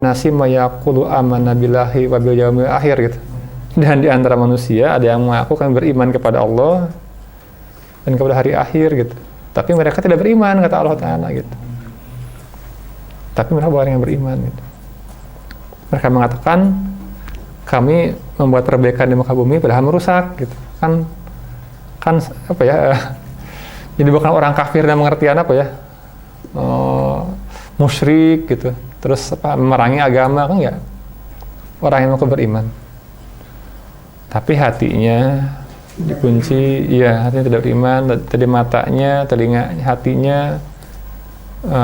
nasi mayaqulu amanna billahi wa bil yaumil akhir gitu. Dan di antara manusia ada yang mengaku kan beriman kepada Allah dan kepada hari akhir gitu. Tapi mereka tidak beriman, kata Allah Ta'ala gitu. Tapi mereka orang yang beriman gitu. Mereka mengatakan kami membuat perbaikan di muka bumi padahal merusak gitu. Kan apa ya? Jadi bukan orang kafir dan pengertian apa ya? Musyrik gitu. Terus memerangi agama kan enggak. Orang yang mau beriman. Tapi hatinya dikunci, ya hatinya tidak beriman, tadi matanya, telinga,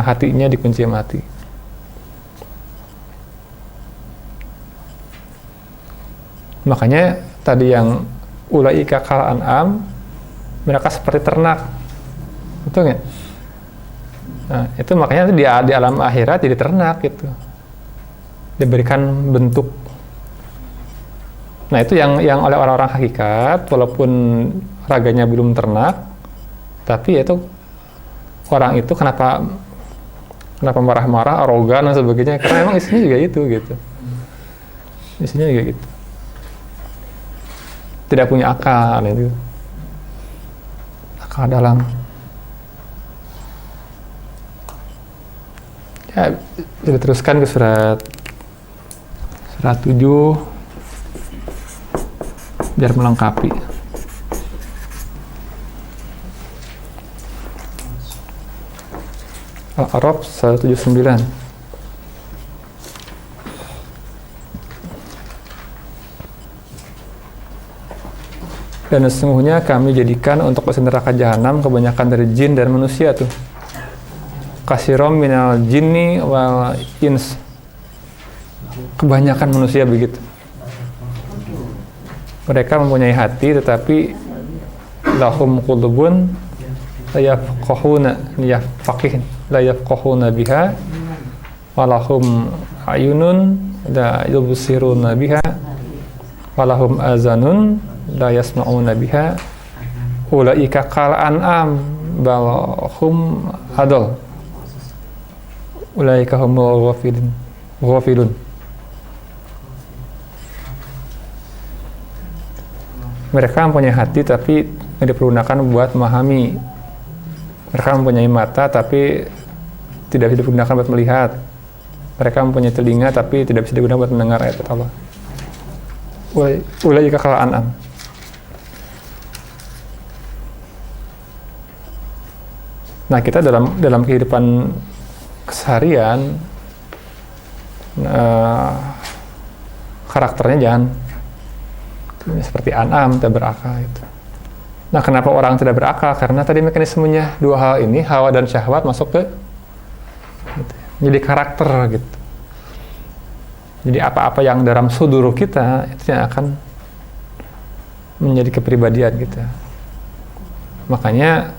hatinya dikunci mati. Makanya tadi yang ulaika kal an'am, mereka seperti ternak, betul nggak? Nah, itu makanya di alam akhirat jadi ternak gitu, diberikan bentuk. Nah itu yang oleh orang-orang hakikat, walaupun raganya belum ternak, tapi itu orang itu kenapa marah-marah, arogan dan sebagainya, karena memang isinya juga itu gitu. Isinya juga gitu. Tidak punya akal itu. Akal dalam. Ya, diteruskan ke surat 7 biar melengkapi. Al-A'raf 179. Dan sesungguhnya kami jadikan untuk neraka jahanam kebanyakan dari jin dan manusia tuh. Kasirom minal jinni wal ins. Kebanyakan manusia begitu. Mereka mempunyai hati tetapi lahum qulubun la yafqahuna biha walahum ayunun la yubsiruna biha walahum azanun la yasma'una biha ulaika kal an'am bal hum adall ulaika humul ghafilun. Mereka mempunyai hati tapi tidak dipergunakan buat memahami. Mereka mempunyai mata tapi tidak bisa digunakan buat melihat. Mereka mempunyai telinga tapi tidak bisa digunakan buat mendengar ayat Allah. Ulaika kal an'am. Nah, kita dalam kehidupan keseharian karakternya jangan seperti an'am, tidak berakal itu. Nah, kenapa orang tidak berakal? Karena tadi mekanismenya dua hal ini, hawa dan syahwat masuk ke gitu, jadi karakter gitu. Jadi apa-apa yang dalam suduru kita itu yang akan menjadi kepribadian kita. Makanya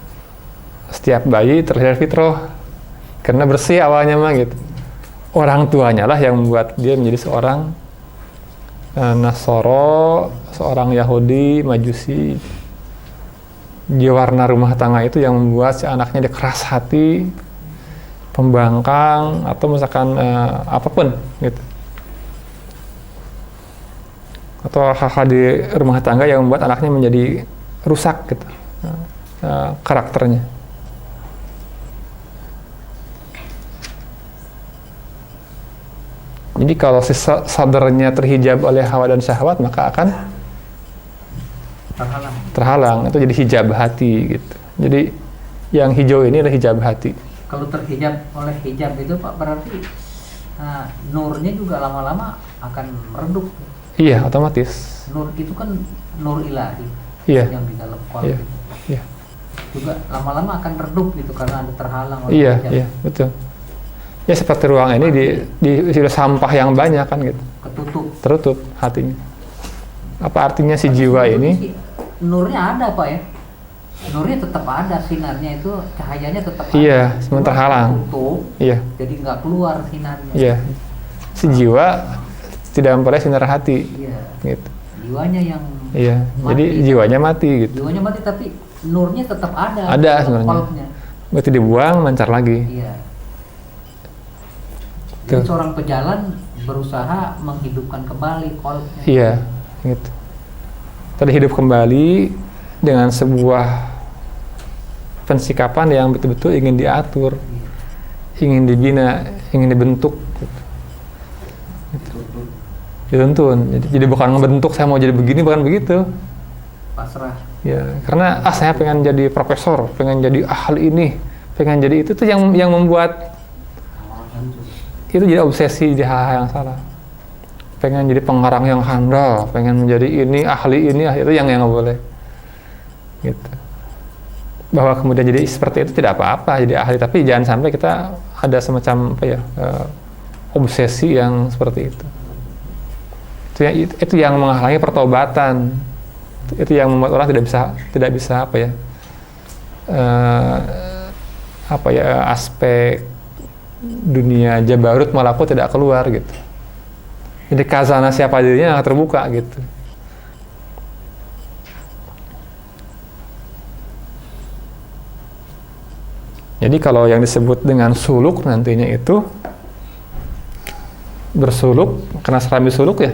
setiap bayi terlahir fitrah karena bersih awalnya mah gitu. Orang tuanya lah yang membuat dia menjadi seorang Nasoro, seorang Yahudi, Majusi. Warna rumah tangga itu yang membuat si anaknya dia keras hati, pembangkang, atau misalkan apapun gitu. Atau hal-hal di rumah tangga yang membuat anaknya menjadi rusak gitu, karakternya. Jadi kalau si sadarnya terhijab oleh hawa dan syahwat, maka akan terhalang. Itu jadi hijab hati gitu. Jadi yang hijau ini adalah hijab hati. Kalau terhijab oleh hijab itu Pak, berarti nurnya juga lama-lama akan meredup. Iya, otomatis. Nur itu kan nur ilahi. Iya. Yang di dalam qalb iya. itu. Iya. Juga lama-lama akan redup gitu karena ada terhalang oleh iya, hijab. Iya, betul. Ya seperti ruang ini di sampah yang banyak kan gitu. Tertutup hatinya. Apa artinya si jiwa ini? Nurnya ada Pak ya. Nurnya tetap ada, sinarnya itu cahayanya tetap ada. Iya, sementara terhalang. Tutup. Iya. Jadi nggak keluar sinarnya. Iya. Si jiwa tidak memperoleh sinar hati. Iya. Gitu. Jiwanya yang iya. mati. Jadi jiwanya mati gitu. Jiwanya mati tapi nurnya tetap ada. Ada sebenarnya. Berarti dibuang lancar lagi. Iya. Jadi seorang pejalan berusaha menghidupkan kembali kolbnya. Iya, gitu. Tadi hidup kembali dengan sebuah pensikapan yang betul-betul ingin diatur, ingin dibina, ingin dibentuk. Gitu. Dituntun. Jadi bukan ngebentuk saya mau jadi begini, bukan begitu. Pasrah. Ya, karena saya pengen jadi profesor, pengen jadi ahli ini, pengen jadi itu tuh yang membuat itu jadi obsesi di hal yang salah. Pengen jadi pengarang yang handal, pengen menjadi ini ahli ini, itu yang nggak boleh. Gitu. Bahwa kemudian jadi seperti itu tidak apa-apa jadi ahli, tapi jangan sampai kita ada semacam obsesi yang seperti itu. Itu yang menghalangi pertobatan. Itu yang membuat orang tidak bisa aspek dunia jabarut malakut tidak keluar gitu. Jadi khazanah siapa dirinya terbuka gitu. Jadi kalau yang disebut dengan suluk nantinya itu bersuluk, kena serambi suluk ya,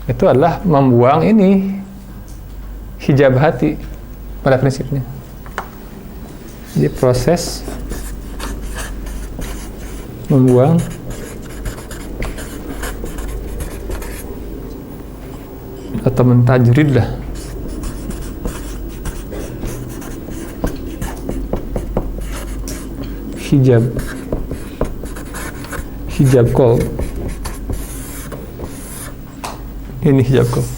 itu adalah membuang ini hijab hati pada prinsipnya. Jadi proses membuang atau mentajrid lah hijab qalb. Ini hijab qalb.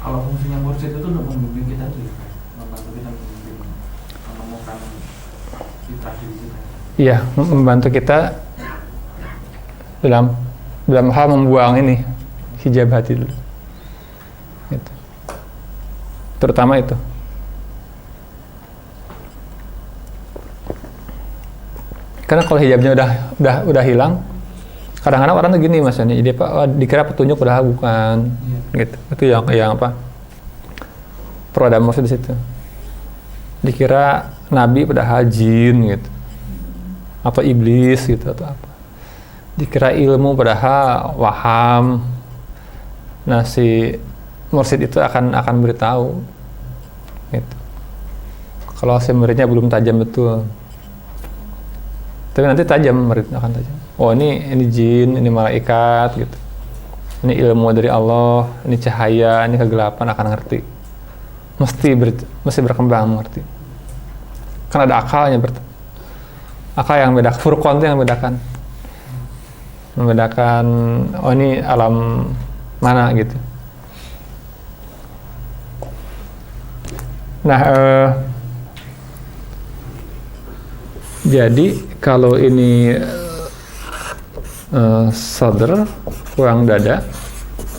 Kalau fungsinya mursyid itu untuk membimbing kita tuh, membantu kita menemukan fitrah diri kita. Iya, membantu kita dalam hal membuang ini hijab hati dulu. Gitu. Terutama itu. Karena kalau hijabnya udah hilang, kadang-kadang orang tuh gini maksudnya, jadi dikira petunjuk udah bukan, gitu. Itu yang apa? Pro dan maksud di situ. Dikira nabi pada jin gitu, atau iblis gitu atau apa. Dikira ilmu padahal waham. Nah si mursyid itu akan beritahu, gitu. Kalau si muridnya belum tajam betul. Tapi nanti tajam, murid akan tajam. Oh ini jin, ini malaikat gitu. Ini ilmu dari Allah, ini cahaya, ini kegelapan, akan ngerti. Mesti berkembang mengerti. Kan ada akalnya, akal yang bedakan, furqan itu yang membedakan oh ini alam mana gitu. Nah, jadi kalau ini sadr, ruang dada,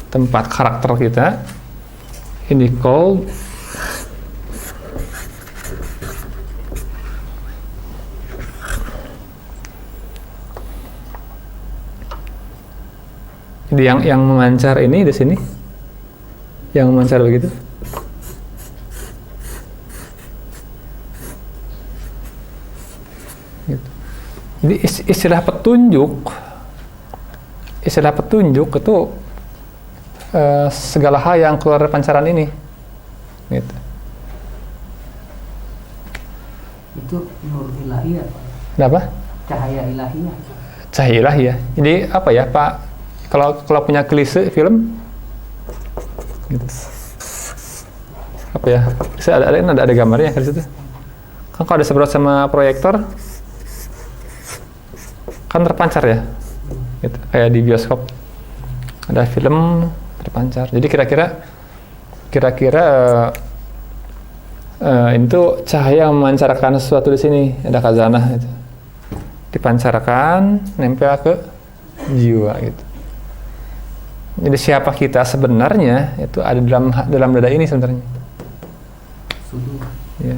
tempat karakter kita, ini qalb, jadi yang memancar ini di sini, yang memancar begitu. Gitu. Jadi istilah petunjuk itu segala hal yang keluar dari pancaran ini, gitu. Itu nur ilahiyah, Pak. Kenapa? Cahaya ilahiyah. Cahaya ilahiyah. Jadi apa ya Pak? Kalau punya klise film, gitu. Apa ya? Ada gambarnya di situ. Kan kalau disemprot sama proyektor, kan terpancar ya, gitu. Kayak di bioskop ada film terpancar. Jadi kira-kira ini tuh cahaya yang memancarkan sesuatu di sini, ada khazanah gitu. dipancarkan, nempel ke jiwa gitu. Jadi siapa kita sebenarnya itu ada dalam dada ini sebenarnya. Sudah. Ya.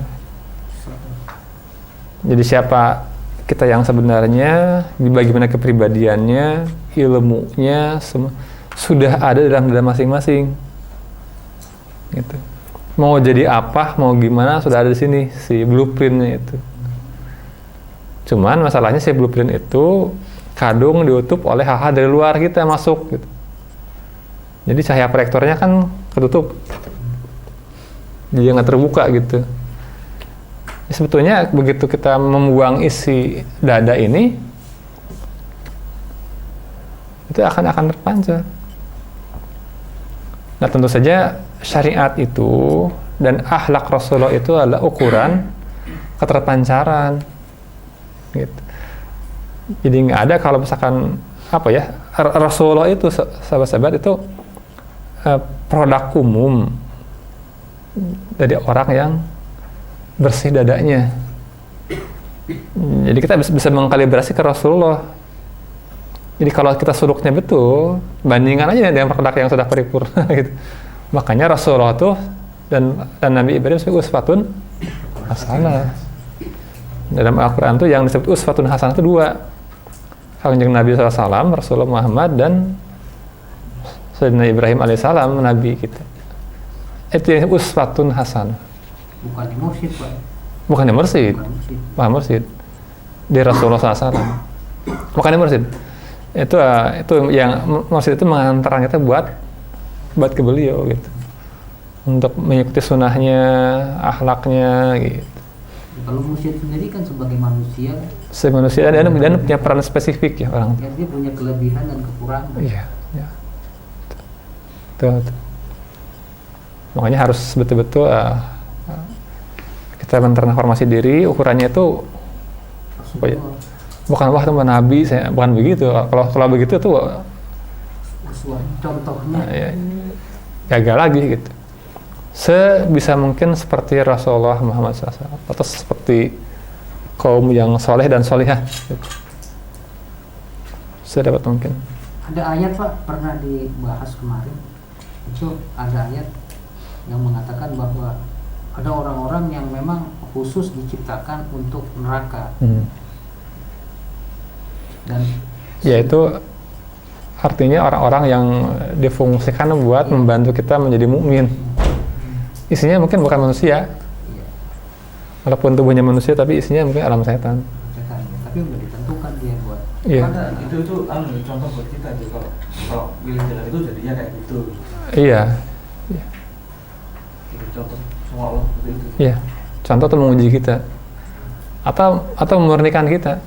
Jadi siapa kita yang sebenarnya, bagaimana kepribadiannya, ilmunya, semua sudah ada dalam dada masing-masing. Gitu. Mau jadi apa, mau gimana sudah ada di sini si blueprintnya itu. Cuman masalahnya si blueprint itu kadung ditutup oleh hal-hal dari luar kita masuk gitu. Jadi cahaya proyektornya kan ketutup, jadi nggak terbuka gitu. Sebetulnya begitu kita membuang isi dada ini, itu akan terpancar. Nah tentu saja syariat itu dan akhlak Rasulullah itu adalah ukuran keterpancaran. Gitu. Jadi nggak ada kalau misalkan apa ya, Rasulullah itu sahabat-sahabat itu produk umum dari orang yang bersih dadanya. Jadi kita bisa mengkalibrasi ke Rasulullah. Jadi kalau kita suluknya betul, bandingkan aja dengan produk yang sudah paripurna gitu. Makanya Rasulullah tuh dan Nabi Ibrahim sebagai uswatun hasanah. Dalam Al-Quran tuh yang disebut uswatun hasanah itu dua. Kanjeng Nabi SAW, Rasulullah Muhammad, dan Sayyidina Ibrahim alaihissalam, Nabi kita. Itu yang uswatun hasanah. Bukan mursyid, Pak. Bukannya mursyid. Bukan mursyid. Di Rasulullah SAW. Bukannya mursyid. Itu yang mursyid itu mengantarkan kita buat ke beliau gitu. Untuk mengikuti sunnahnya, akhlaknya gitu. Kalau mursyid sendiri kan sebagai manusia. Sebagai manusia dan punya peran spesifik ya orang. Ya, dia punya kelebihan dan kekurangan. Iya, ya. Betul. Makanya harus betul-betul kita mentransformasi diri, ukurannya itu apa ya? Bukan wah teman Nabi, saya bukan begitu. Kalau begitu tuh contohnya ya, gagal lagi gitu. Sebisa mungkin seperti Rasulullah Muhammad SAW atau seperti kaum yang soleh dan solihah gitu. Sedapat mungkin. Ada ayat, Pak, pernah dibahas kemarin. Itu ada ayat yang mengatakan bahwa ada orang-orang yang memang khusus diciptakan untuk neraka. Dan yaitu artinya orang-orang yang difungsikan buat membantu kita menjadi mukmin. Isinya mungkin bukan manusia. iya, Walaupun tubuhnya manusia tapi isinya mungkin alam setan. setan. Tapi udah ditentukan dia buat. Iya. Ada itu contoh buat kita tuh kalau pilih jalan itu jadinya kayak gitu. Iya. Itu contoh semua Allah seperti itu. Iya. Contoh itu menguji kita. Atau memurnikan kita.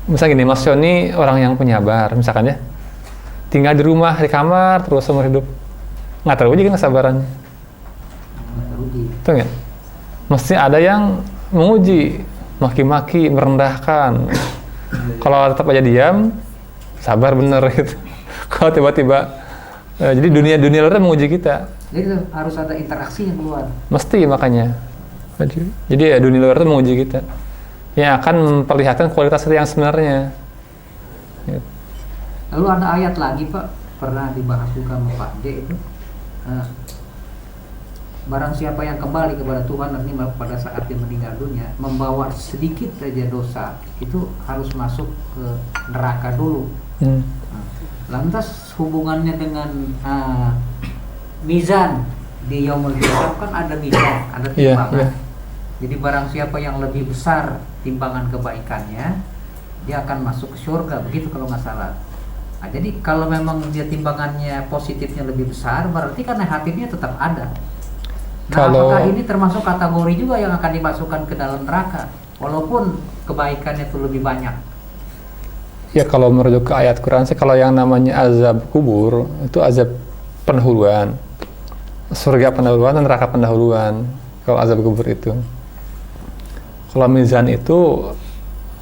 Misalnya gini, Mas Yoni orang yang penyabar, misalkan ya. Tinggal di rumah, di kamar, terus seumur hidup. Nggak teruji kan kesabarannya. Nggak teruji. Betul nggak? Mesti ada yang menguji, maki-maki, merendahkan. Kalau tetap aja diam, sabar bener gitu. Kalau tiba-tiba, jadi dunia luar menguji kita. Jadi harus ada interaksi yang keluar. Mesti makanya. Jadi ya dunia luar itu menguji kita. Yang akan memperlihatkan kualitas kita yang sebenarnya. Gitu. Lalu ada ayat lagi, Pak, pernah dibahas juga sama Pak D itu. Barang siapa yang kembali kepada Tuhan nanti pada saat dia meninggal dunia membawa sedikit saja dosa, itu harus masuk ke neraka dulu. Lantas hubungannya dengan mizan di yaumul hisab kan ada mizan, ada timbangan. Jadi barang siapa yang lebih besar timbangan kebaikannya, dia akan masuk ke surga, begitu kalau nggak salah. Nah, jadi kalau memang dia timbangannya positifnya lebih besar, berarti kan negatifnya tetap ada. Nah, apakah ini termasuk kategori juga yang akan dimasukkan ke dalam neraka, walaupun kebaikannya itu lebih banyak? Ya kalau merujuk ke ayat Quran sih, kalau yang namanya azab kubur itu azab pendahuluan, surga pendahuluan dan neraka pendahuluan. Kalau azab kubur itu, kalau mizan itu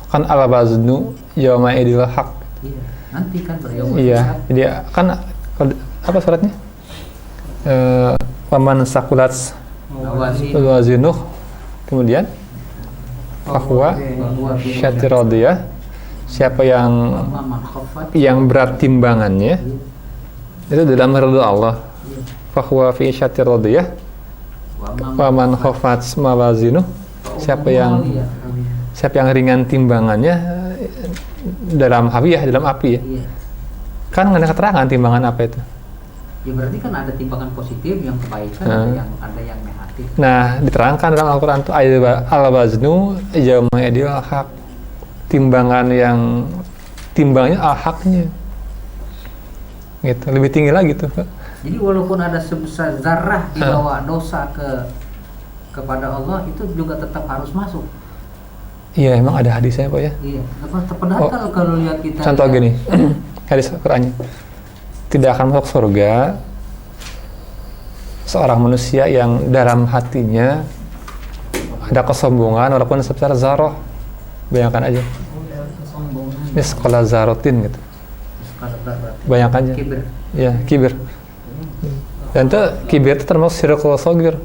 kan al-waznu yauma idil haq. Iya, nanti kan beryaumul Iya, hisab. jadi kan apa suratnya? Paman sakulat wazinuh, kemudian Fahuwa syatir radiyah. Siapa yang man khaffat berat timbangannya itu dalam ridha Allah. Fahuwa fi syatir radiyah. Wa man khaffat mawazinuh. Siapa yang ringan timbangannya dalam hawiyah, dalam api ya. Iya. Kan nggak ada keterangan timbangan apa itu. Ya berarti kan ada timbangan positif yang kebaikan, ada yang negatif. Nah, diterangkan dalam Al-Quran itu al-waznu yauma idil haq. Timbangan yang timbangnya al-haqnya. Gitu, lebih tinggi lagi tuh, Pak. Jadi walaupun ada sebesar zarah dibawa dosa kepada Allah, itu juga tetap harus masuk. Iya, emang ada hadisnya, Pak ya. Iya. Padahal kalau lihat kita Contoh gini, hadis Al-Qur'annya. Tidak akan masuk surga seorang manusia yang dalam hatinya ada kesombongan walaupun sebesar zarah. Bayangkan aja. Ini sekolah zarotin gitu. Bayangkan aja. kibir. Ya, kibir. Dan itu kibir itu termasuk syirkul shagir.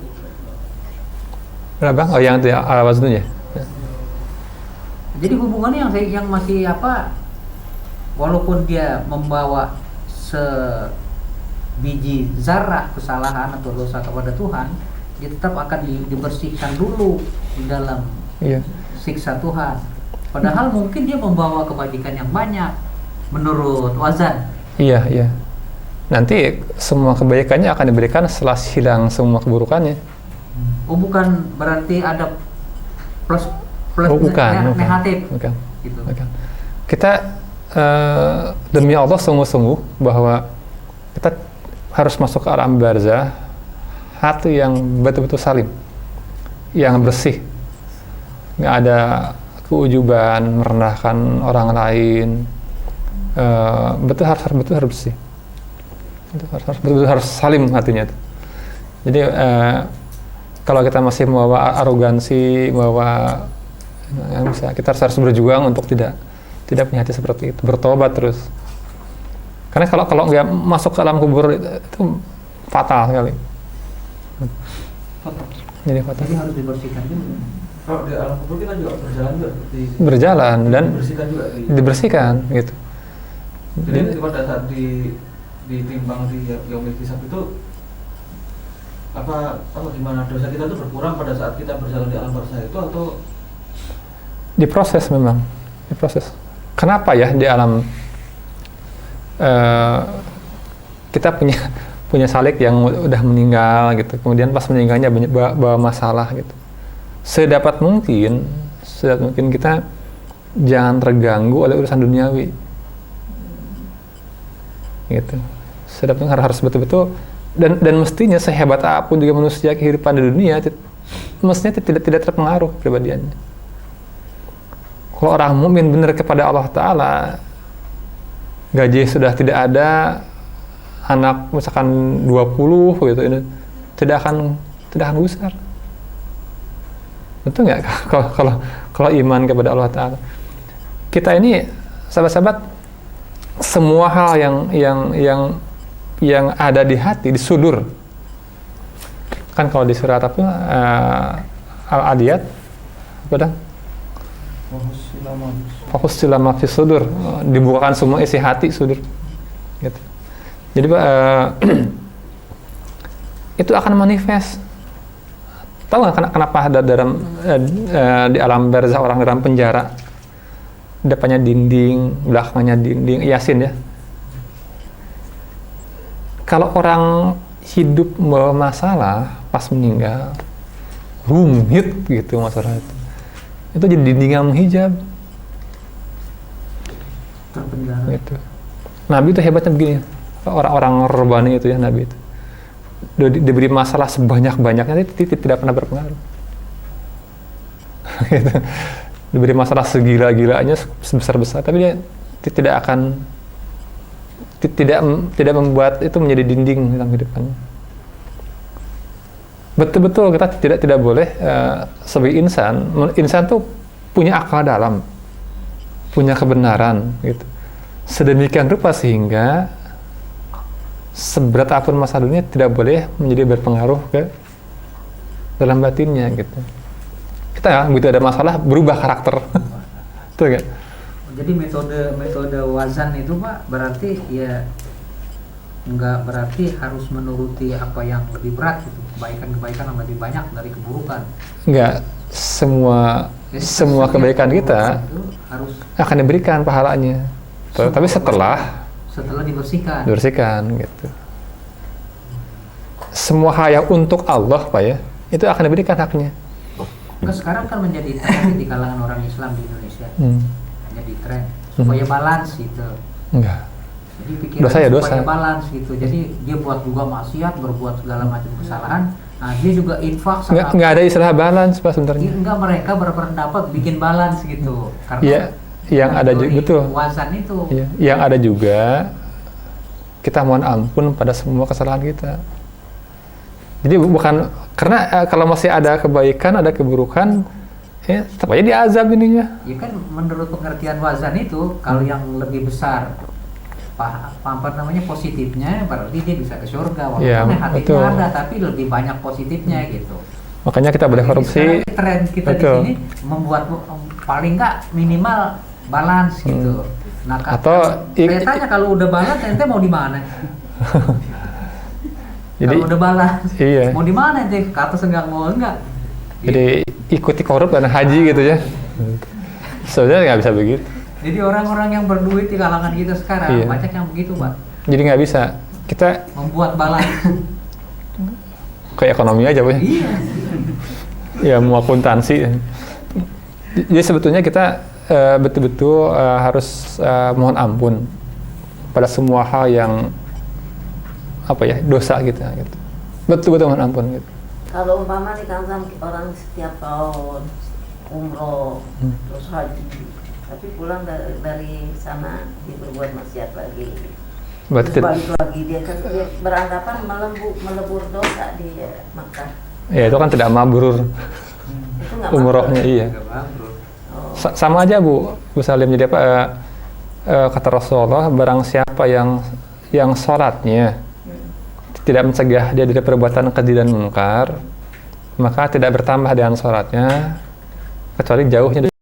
Berapa? Oh, yang itu ya, al-waznunya. Jadi hubungannya yang masih apa? Walaupun dia membawa sebiji zarah kesalahan atau dosa kepada Tuhan, dia tetap akan dibersihkan dulu di dalam siksa Tuhan. Padahal mungkin dia membawa kebajikan yang banyak menurut wazan. Iya, iya. Nanti semua kebaikannya akan diberikan setelah hilang semua keburukannya. Oh, bukan berarti ada plus bukan. negatif. Bukan. Gitu. Bukan. Kita demi Allah sungguh-sungguh bahwa kita harus masuk ke alam barzah hati yang betul-betul salim, yang bersih, nggak ada keujuban, merendahkan orang lain, betul harus bersih, betul harus salim hatinya itu. Jadi kalau kita masih membawa arogansi, membawa yang bisa, kita harus berjuang untuk tidak punya hati seperti itu, bertobat terus. Karena kalau nggak masuk ke alam kubur itu fatal sekali. Jadi fatal. Jadi harus dibersihkan dulu. Kalau di alam kubur kita juga berjalan juga berjalan dan dibersihkan juga. Dibersihkan gitu. Jadi pada saat ditimbang di yaumil hisab itu apa gimana dosa kita itu berkurang pada saat kita berjalan di alam barzah itu atau diproses memang diproses. Kenapa ya di alam kita punya salik yang udah meninggal gitu, kemudian pas meninggalnya bawa masalah gitu. Sedapat mungkin kita jangan terganggu oleh urusan duniawi gitu. Sedapat mungkin harus betul-betul dan mestinya sehebat apapun juga manusia kehidupan di dunia mestinya tidak terpengaruh kepribadiannya. Kalau orang mukmin benar kepada Allah Ta'ala, gaji sudah tidak ada, anak misalkan 20 gitu, ini tidak akan besar. Betul nggak? Kalau iman kepada Allah Ta'ala, kita ini sahabat-sahabat, semua hal yang ada di hati, di sudur, kan kalau di surat apa Al-Adiyat apa dah? Fahussila ma fi sudur, dibukakan semua isi hati sudur gitu. Jadi itu akan manifest. Tahu nggak kenapa ada di alam barzah orang dalam penjara depannya dinding, belakangnya dinding, Yasin ya. Kalau orang hidup membawa masalah pas meninggal, rumit gitu masalah itu jadi dinding yang menghijab. Gitu. Nabi itu hebatnya begini, orang-orang Rabbani itu ya, Nabi itu diberi masalah sebanyak-banyaknya tidak pernah berpengaruh. Gitu. Diberi masalah segila-gilanya, sebesar-besar, tapi dia tidak membuat itu menjadi dinding dalam hidupannya. Betul-betul kita tidak boleh sebagai insan tuh punya akal dalam, punya kebenaran gitu. Sedemikian rupa sehingga seberat apapun masalah dunia tidak boleh menjadi berpengaruh ke dalam batinnya gitu. kita begitu ada masalah berubah karakter. Betul nggak? Jadi metode wazan itu Pak berarti ya nggak berarti harus menuruti apa yang lebih berat gitu, kebaikan-kebaikan yang lebih banyak dari keburukan. Nggak, semua kebaikan kita harus akan diberikan pahalanya. Tapi setelah dibersihkan gitu. Semua hal yang untuk Allah Pak ya, itu akan diberikan haknya. Sekarang kan menjadi tren di kalangan orang Islam di Indonesia. Jadi tren supaya balance gitu. Enggak. Jadi pikiran supaya balance gitu. Jadi dia buat juga maksiat, berbuat segala macam kesalahan. Nah, dia juga infak sama enggak ada istilah balance Pak sebenarnya. Enggak, mereka berpendapat bikin balance gitu. Karena yang ada juga betul. Wazan itu. Iya, yang ada juga kita mohon ampun pada semua kesalahan kita. Jadi bukan karena kalau masih ada kebaikan, ada keburukan, tetap aja diazab ininya. Ya kan menurut pengertian wazan itu kalau yang lebih besar apa namanya positifnya berarti dia bisa ke surga walaupun hatinya ada tapi lebih banyak positifnya gitu. Makanya kita boleh korupsi. Tren kita di sini membuat paling nggak minimal balance gitu. Nah, atau saya tanya kalau udah balance ente mau di mana? Jadi kalau udah balance, mau di mana ente? Ke atas enggak mau enggak? Jadi ikuti korup dan haji gitu ya. Sebenarnya nggak bisa begitu. Jadi orang-orang yang berduit di kalangan kita sekarang banyak yang begitu Pak. Jadi nggak bisa kita membuat balance. Kayak ekonomi aja Pak. Iya. Ya mau akuntansi. Jadi sebetulnya kita betul-betul harus mohon ampun pada semua hal yang dosa kita gitu. Betul-betul mohon ampun gitu. Kalau umpama nih kan orang setiap tahun umroh terus haji, tapi pulang dari sana dia berbuat maksiat lagi. Berarti balik lagi dia kan dia beranggapan melebur dosa di Makkah. Ya itu kan tidak mabrur. Umrohnya iya. Sama aja Bu Salim, jadi kata Rasulullah, barang siapa yang sholatnya tidak mencegah dia dari perbuatan keji dan munkar, maka tidak bertambah dengan sholatnya kecuali jauhnya